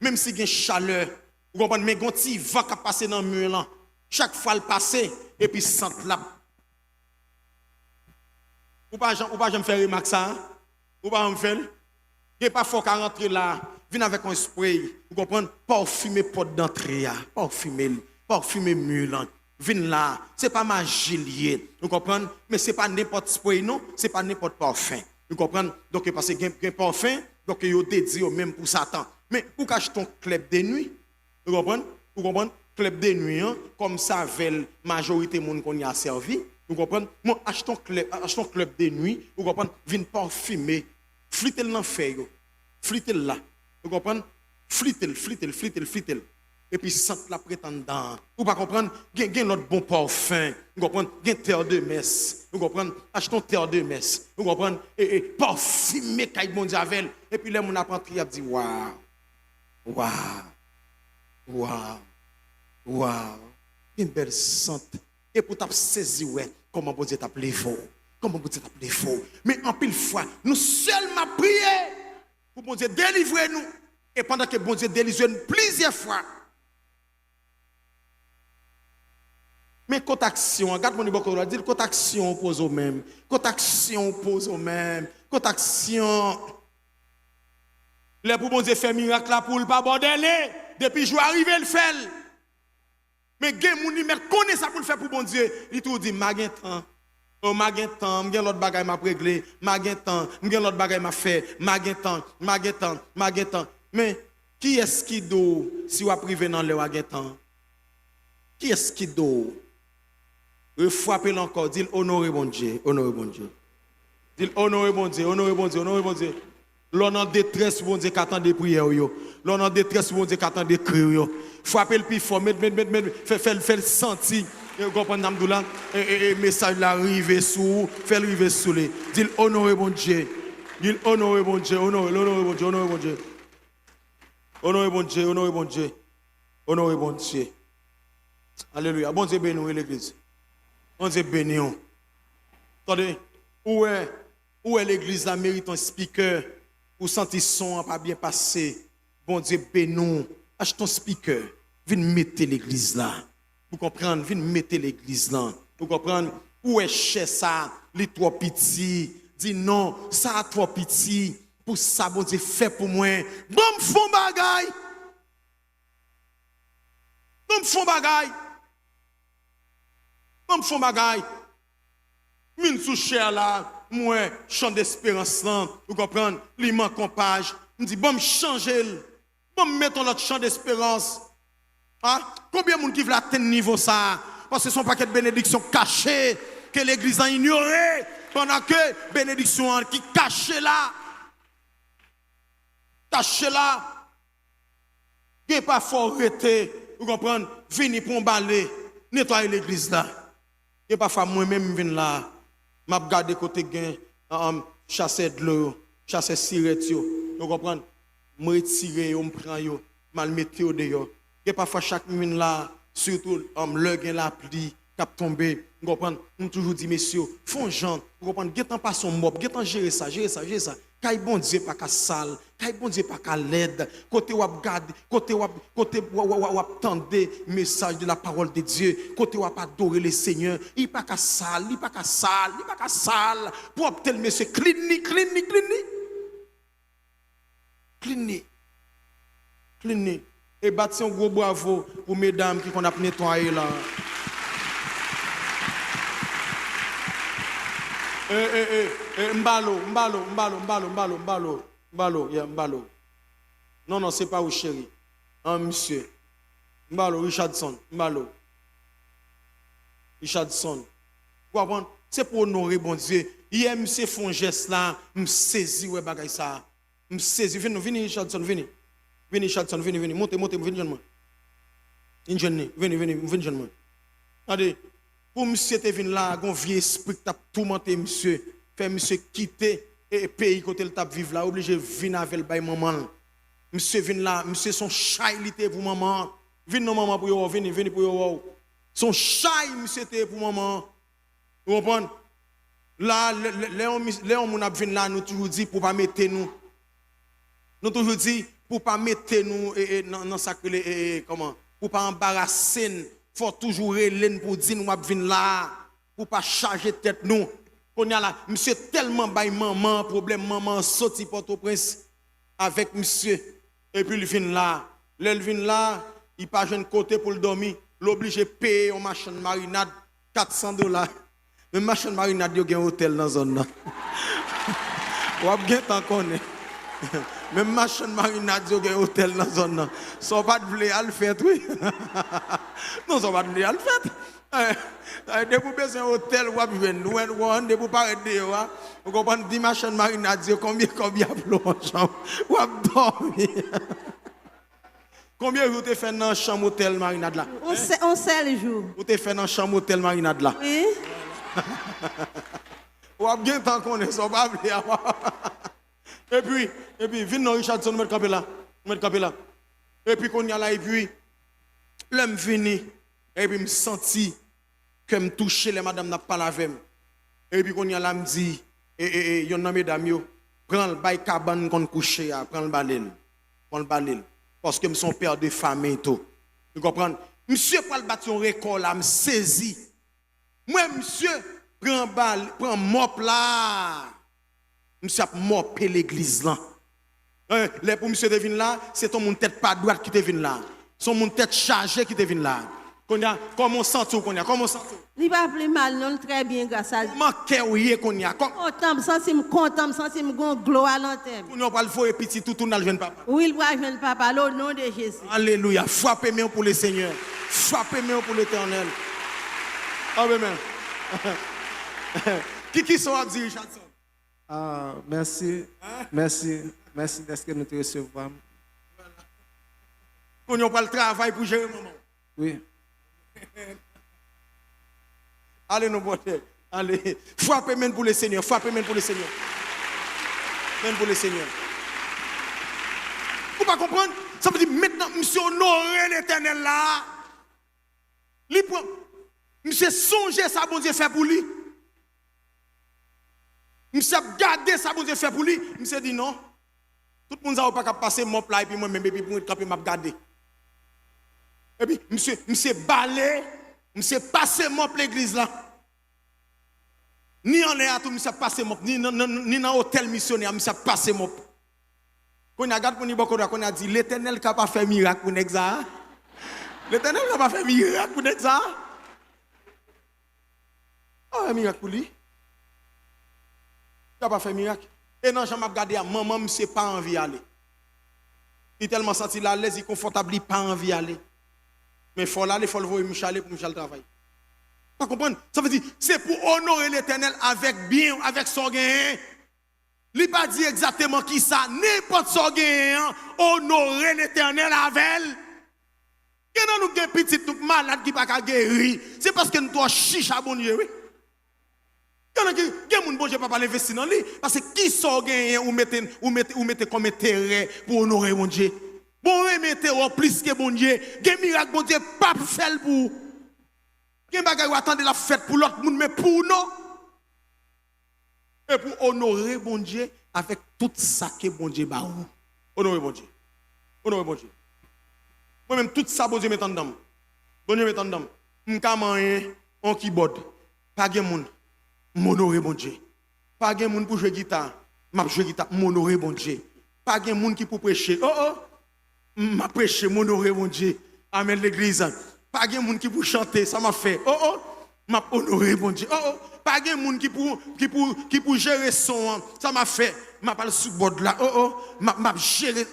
même si il y a une chaleur, vous comprenez, mais quand il va passer dans le mur là, chaque fois le passer, et puis sente là. Ou pas jamais faire remarque ça, hein? Ou pas me faire? Il n'y a pas fort qu'à rentrer là, viens avec un spray, vous comprenez, parfumer porte d'entrée, parfumer mur là. Viens là, c'est pas magie liée, vous comprenez, mais c'est pas n'importe spray non, c'est pas n'importe parfum. Vous comprenez? Donc parce qu'il y a un parfum, donc il y a dédié même pour Satan. Mais pour cacher ton club de nuit, vous comprenez? Vous comprenez? Club de nuit, hein? Comme ça, avec la majorité de monde qu'on y a servi. Vous comprenez? Moi, achetons club de nuit, vous comprenez? Viens parfumer, flitter dans le feu, flitter là. Vous comprenez? Flitter. Et puis, sent la prétendant. Vous pas comprendre? Il y a l'autre bon parfum. Vous comprenez? Il y a terre de messe. Vous comprenez? Achetons terre de messe. Vous comprenez? Et parfumer, quand bon Dieu. Et puis, là, mon apprenti, il a dit, waouh. Une belle sente. Et pour t'avoir saisi, ouais, comment bon Dieu t'a appelé faux. Mais en pile fois, nous seulement prier pour bon Dieu délivrer nous. Et pendant que bon Dieu délivre nous plusieurs fois. Mais côté action, regarde mon niveau, dit côté action oppose au même. Côté action. Les pour bon Dieu faire miracle là pour le pas bordeler. Depuis jour arrivé le fait. Mais gen moun qui connaît ça pour le faire pour bon Dieu, il tout dit magan temps. Oh magan temps, m'gen l'autre bagay m'a réglé, magan temps, m'gen l'autre bagay m'a fait, magan temps. Mais qui est-ce qui do si ou a privé dans le magan temps? Qui est-ce qui do? Refrappez encore, dit honoré bon Dieu. Dit honoré bon Dieu. L'on en détresse, bon Dieu, qui attend des prières. L'on en détresse, bon Dieu, qui attend des cris. Frappez le plus fort, fait le sentir. Vous comprenez, Amdoula? Et message là, arrive sous, fait le river sous les. Dit honoré bon Dieu. Honoré bon Dieu. Alléluia. Bon Dieu béni l'église. Bon Dieu béni. Attendez, où est l'église là mérite un speaker? Ou senti son pas bien passé, bon Dieu bénou, achète ton speaker, viens mettre l'église là. Vous comprenez, viens mettre l'église là. Vous comprenez, où est cher ça, les trop petits, dis non, ça a trop petit, pour ça bon Dieu fait pour moi. Bon font bagaille. Mine sous cher là. Moi, chant d'espérance là, vous comprenez, li manque en page, me dit bon me changer, bon me mettre l'autre chant d'espérance. Hein? Combien de monde qui veut atteindre niveau ça? Parce que ce sont pas que de bénédictions cachées que l'église a ignoré pendant que bénédiction qui cachée là. Qui n'est pas fort arrêté, vous comprenez, venir pour balai, nettoyer l'église là. Et parfois moi-même viens là. M'a regardé côté gain chasser de l'eau, chasser sirette yo. Vous comprenez? Me retirer yo, me prend yo, mal mettre yo dehors. Et parfois chaque minute là, surtout le gain la pluie cap tomber. Vous comprenez? On toujours dit messieurs, font gens, vous comprenez? Getan pas son mob, getan gérer ça. Kay bon Dieu pas ka sale, kay bon Dieu pas ka laide. Côté wap garde, côté wap tendre message de la parole de Dieu, côté wap adorer le Seigneur, il pas ka sale. Pour tel monsieur clean. Et bâti un gros bravo pour mesdames qui qu'on a nettoyé là. Mbalo. Non, c'est pas vous, chérie. Monsieur. Mbalo, Richardson. C'est pour honorer bon Dieu. Hier, monsieur font geste là, me saisi, ouais, bagay ça. Me saisi. Venez, Richardson, venez. Venez. Montez, venez, jeune. Venez, jeune. Allez. Pour monsieur te vin là, gon vieux esprit t'a tourmenté monsieur, fait monsieur quitter et pays côté le t'a vivre là, obligé venir avec le bail maman. Monsieur vin là, monsieur son chailité pour maman. Vin non maman pour yo, venez pour yo. Son chai monsieur te pour maman. Vous comprenez? Là Léon mon a vin là, nous toujours dit pour pas mettre nous. Nous toujours dit pour pas mettre nous dans sacré comment pour pas embarrasser faut toujours relève pour dire nous venir là pour pas charger tête nous on y a là monsieur tellement bail maman problème maman sorti Port-au-Prince avec monsieur et puis il vient là il pas jeune côté pour le dormir l'obligé payer une machine marinade $400 même machine marinade yo gen hôtel dans zone là ou a bien tant connaît même machine marinade yo gen hôtel dans zone là so pas de vle al fait oui non so pas de vle al fait de pour besoin hôtel ou a besoin de pour paraître dehors vous comprenez 10 machine marinade combien pour en chambre ou a dormir. Combien vous avez fait dans la chambre hôtel marinade là? On sait le jour. Vous avez fait dans la chambre hôtel marinade là? Oui. Ou a bien tant qu'on est, ça va pas. Et puis, viens dans Richardson, mettre campé là. Et puis, qu'on y a là, et puis, l'homme vini, et puis, me senti que me toucher les madame n'a pas lavé. Et puis, qu'on y a là, me dit, yon nan mesdames yo, prends le bail cabane qu'on couche, prends le balil. Parce que je suis père de famille. Vous comprenez? Monsieur, pour le battre un record là, me saisi. Moi, monsieur, prend mop là. Monsieur a mopé l'église là. Les pour monsieur devine là, c'est ton tête pas droite qui devine là. Son mon tête chargée qui devine là. Comment on sent tout qu'on y a? Comment on sent tout? Il va plus mal, non, très bien, grâce à Dieu. Comment qu'on y a? Content, sens me gon gloire à l'antenne. On va le faire petit tout dans le jeune papa. Oui, il va jeune papa, au nom de Jésus. Alléluia. Frappez-moi pour le Seigneur. Frappez-moi pour l'Éternel. Amen. Qui sont à dire, Richardson? Merci. Merci d'être que nous te recevons. On n'a pas le travail pour gérer maman. Oui. Allez, nos beautés. Allez. Frappez-moi pour le Seigneur. Frappez-moi pour le Seigneur. Même pour le Seigneur. Vous ne pas comprendre? Ça veut dire maintenant, monsieur honorer l'Éternel là. Monsieur songer ça, bon Dieu fait pour lui. Monsieur garder ça, bon Dieu fait pour lui. Monsieur dit non. Tout le monde n'a pas passé mon plat et puis moi-même, et puis pour camper, m'a garder. Et puis, monsieur balé, monsieur passé mon plat l'église là. Ni en l'air, tout monsieur passé mon ni dans hôtel missionnaire, monsieur passé mon. Quand on a regardé pour nous, on a dit l'Éternel n'a pas fait miracle pour nous. L'Éternel n'a pas fait miracle pour nous. Un miracle pour lui. Il n'a pas fait miracle. Et non, j'aime regarder à maman, monsieur pas envie d'aller. Il est tellement senti là, l'aise, il est confortable, il n'a pas envie d'aller. Mais il faut l'aller, il faut le voir, Michel, pour Michel travailler. Vous comprenez? Ça veut dire, c'est pour honorer l'Éternel avec bien, avec son gain. Il n'a pas dit exactement qui ça, n'importe son gain, honorer l'Éternel avec elle. Et nous avons des petites malades qui ne sont pas guéris. C'est parce que nous doit chicha bon Dieu, oui. Il y a des gens qui ne peuvent pas investir dans lui. Parce que qui sont gagnés ou mettez comme intérêt pour honorer mon Dieu? Bon, mettez plus que bon Dieu. Des miracles, bon Dieu, pas faire pour. Des bagages attendre la fête pour l'autre monde, mais pour nous. Et pour honorer bon Dieu avec tout ça que bon Dieu ba ou. Honorer bon Dieu. Honorer bon Dieu. Moi-même, tout ça, bon Dieu met en dedans. Bon Dieu met en dedans. M'kaman on keyboard. Pas de monde. M'honorer bon Dieu. Pas de monde pour jouer guitare. M'a jouer guitare. M'honorer bon Dieu. Pas de monde qui pour prêcher. M'a prêcher, m'honorer bon Dieu. Amen l'église. Pas de monde qui pour chanter. Ça m'a fait. M'a honorer bon Dieu. Pas de monde qui pour gérer son. Ça m'a fait. M'a pas le sous-bord là. M'a gérer.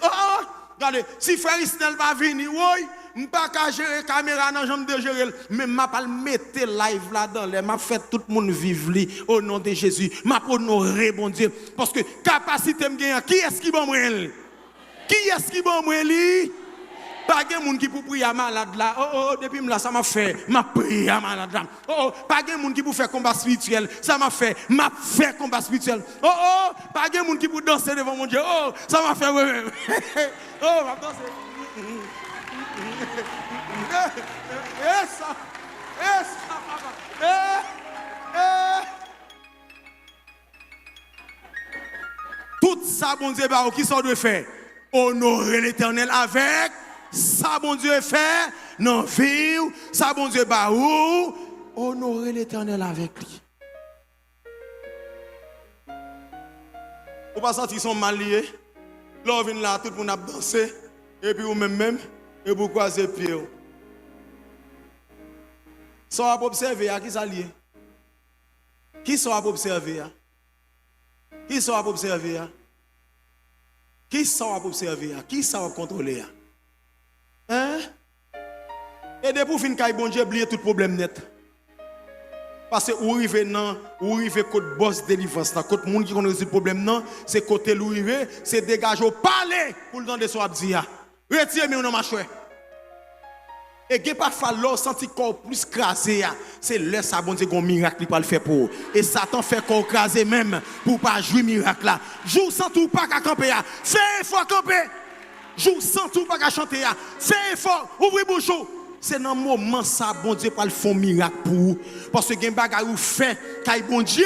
Regardez, si frère Isnel va venir, oui, je ne peux pas gérer la caméra dans la jambe de gérer, mais je ne peux pas mettre live là-dedans. Je vais faire tout le monde vivre au nom de Jésus. Je vais honorer, bon Dieu. Parce que capacité me gagne. Qui est-ce qui va moi? Qui est-ce qui va moi? Pas de monde qui peut prier à malade là. Depuis là, ça m'a fait. Ma prier à malade là. Pas de monde qui peut faire combat spirituel. Ça m'a fait. Ma fait combat spirituel. Pas de monde qui peut danser devant mon Dieu. Ça m'a fait. Va danser. Tout ça, bon Dieu, qui ça doit faire? Honorer l'Éternel avec ça, bon Dieu fait, non vie, ça, bon Dieu, bah ou. Honorer l'Éternel avec lui. Ou pas sentir son mal lié. Là, on vient là, tout le monde a dansé. Et puis, ou même, et vous croisez pied. Ça va observer, à qui ça lié? Qui ça va observer? Qui ça va observer? Qui ça va observer? Qui ça va contrôler? Hein? Et depuis pour finir, bon Dieu, oublier tout problème net. Parce que où arrive non, où arrive côté boss délivrance, côté monde qui connaît le problème non, c'est côté où arrive, c'est dégager au palais pour le temps de soit dire. Retirez mais on marche. Et que parfois l'or senti corps plus crasé, c'est là ça bon Dieu un miracle pour le faire pour. Et Satan fait corps crasé même pour pas jouer miracle là. Joue sans tout pas qu'à camper, fais effort camper. Joue sans tout pas qu'à chanter, fais effort, ouvrez bouche. C'est dans le moment ça, bon Dieu, pas le fond miracle pour vous. Parce que gen bagay ou fait, kay bon Dieu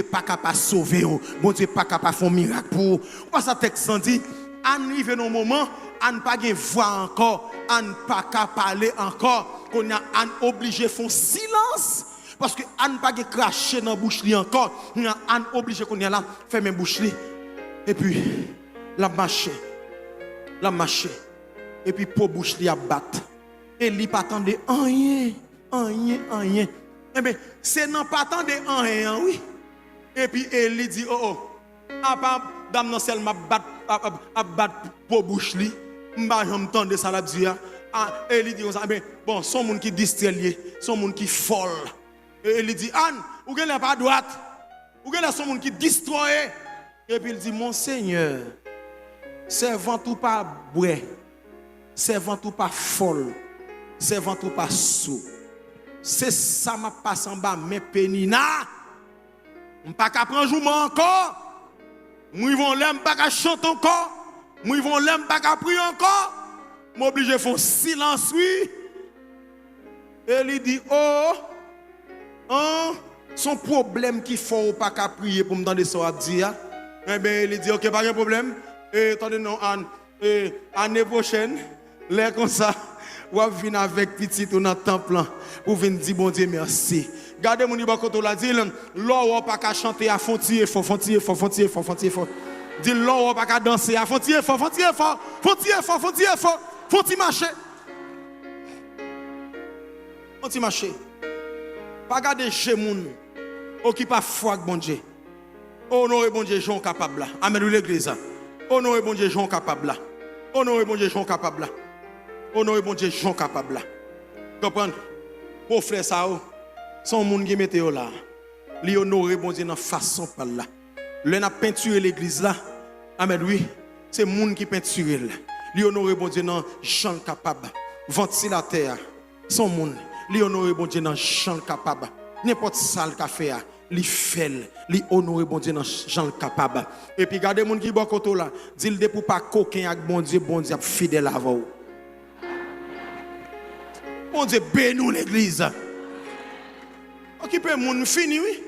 pas capable de sauver vous. Bon Dieu pas capable de faire miracle pour vous. Parce que ça texte dit, arrive dans un moment, on pas gen voix encore, on pas capable parler encore, qu'on a obligé de faire silence. Parce que on pas gen cracher dans bouche li encore, on obligé qu'on y a là fermer bouche li. Et puis la marcher. Et puis pour bouche li a battre. Et il pas attendait rien. Eh bien, c'est non pas attendre rien, oui. Et puis il dit, oh, pas dame non seulement battre pour bouche li, m'ba j'entendre ça la dire. Et il dit bon, son monde qui distrait, son monde qui folle. Et il dit Anne, ou gen la pas droite. Ou gen la son monde qui distrait. Et puis il dit mon Seigneur, servant tout pas bois, servant tout pas folle. Servant ou pas sous. C'est ça m'a passe en bas mais pénina. On pas qu'à prendre jour encore. Moi ils vont l'aime pas qu'à chanter encore. Moi ils vont l'aime pas qu'à prier encore. M'obligé de faire silence oui. Et il dit son problème qu'il faut pas qu'à prier pour me donner ça à dire. Eh bien il dit OK pas de problème. Et attendez non année prochaine l'air comme ça. Ou venir avec petit ou dans le temple pour venir dire bon Dieu merci. Gardez mon ibako to la dit l'or pas qu'à chanter à fontier fort. Dit l'or pas qu'à danser à fontier fort. Fonti marcher. Pas garder chez moun qui pas foi bon Dieu. Honorer bon Dieu Jean capable là. Amen l'église. Honorer bon Dieu Jean capable là. Honorer bon Dieu Jean capable là. Honorer bon Dieu, Jean capable là. Comprendre? Pour frère ça, son monde qui mette là. Li honorer bon Dieu dans façon par là. Le n'a peinturé l'église là. Amen oui. C'est monde qui peinture là. Li honorer bon Dieu dans Jean capable. Ventilateur. Son monde. Li honorer bon Dieu dans Jean capable. N'importe ça le café a. Li fait, li honorer bon Dieu dans Jean capable. Et puis gardez monde qui bon côté là. Dit de pour pas coquin avec bon Dieu fidèle à vous. Bon Dieu, bénis l'église. Occupez moun fini, oui.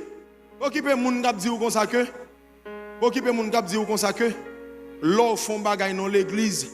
Occupez moun kap di ou comme ça que. Occupez moun kap di ou comme ça que. L'or font bagay dans l'église.